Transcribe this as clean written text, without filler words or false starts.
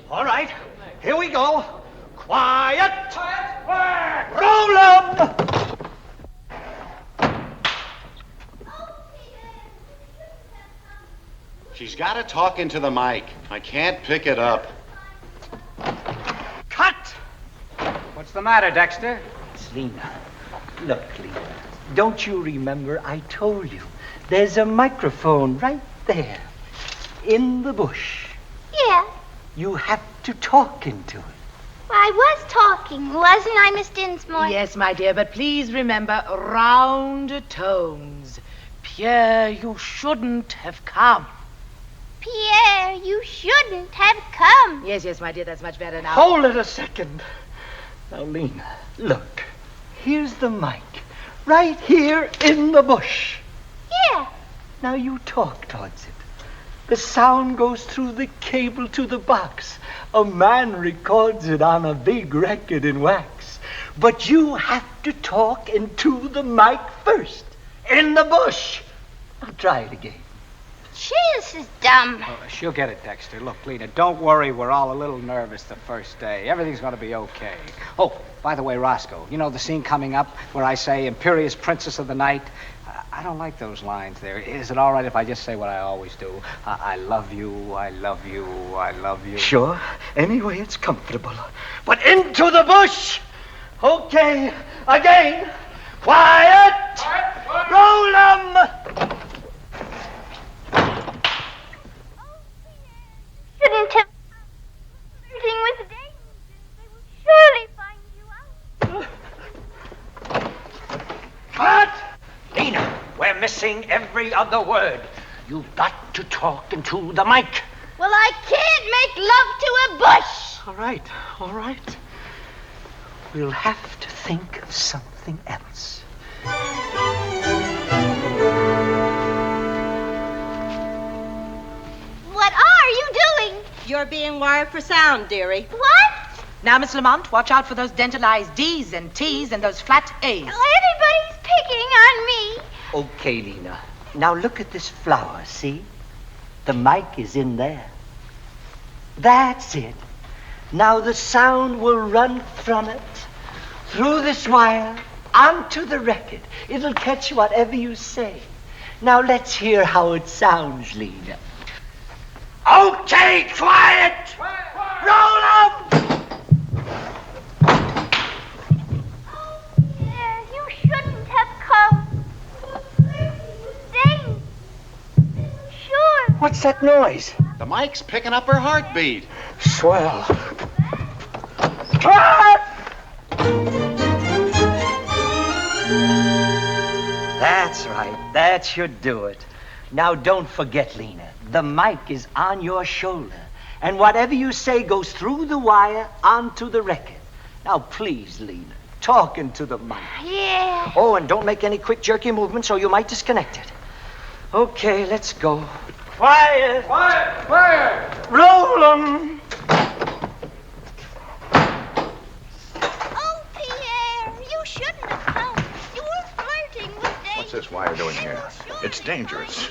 All right, here we go. Quiet! Quiet! Roll 'em! She's got to talk into the mic. I can't pick it up. Cut! What's the matter, Dexter? It's Lena. Look, Lena, don't you remember I told you there's a microphone right there in the bush? Yeah. You have to talk into it. Well, I was talking, wasn't I, Miss Dinsmore? Yes, my dear, but please remember round tones. Pierre, you shouldn't have come. Pierre, you shouldn't have come. Yes, my dear, that's much better now. Hold it a second. Now, Lena, look. Here's the mic. Right here in the bush. Yeah. Now you talk towards it. The sound goes through the cable to the box. A man records it on a big record in wax. But you have to talk into the mic first. In the bush. Now try it again. Gee, this is dumb. Oh, she'll get it, Dexter. Look, Lena, don't worry. We're all a little nervous the first day. Everything's going to be okay. Oh, by the way, Roscoe, you know the scene coming up where I say, Imperious Princess of the Night? I don't like those lines there. Is it all right if I just say what I always do? I love you, I love you, I love you. Sure. Anyway, it's comfortable. But into the bush! Okay, again. Quiet! Quiet. Roll 'em! Shouldn't have flirting with dangerous. They will surely find you out. Cut! Lena, we're missing every other word. You've got to talk into the mic. Well, I can't make love to a bush. All right, all right. We'll have to think of something else. What are you doing? You're being wired for sound, dearie. What? Now, Miss Lamont, watch out for those dentalized D's and T's and those flat A's. Everybody's picking on me. Okay, Lena. Now look at this flower, see? The mic is in there. That's it. Now the sound will run from it, through this wire, onto the record. It'll catch whatever you say. Now let's hear how it sounds, Lena. Okay, quiet! Roll up! Yeah, you shouldn't have come. Stay. Sure. What's that noise? The mic's picking up her heartbeat. Swell. Cut! That's right. That should do it. Now, don't forget, Lena, the mic is on your shoulder, and whatever you say goes through the wire onto the record. Now, please, Lena, talk into the mic. Yeah. Oh, and don't make any quick, jerky movements, or you might disconnect it. Okay, let's go. Quiet! Quiet! Quiet! Roll 'em! Oh, Pierre, you shouldn't have come. You were flirting with Dave. What's this wire doing here? It's dangerous.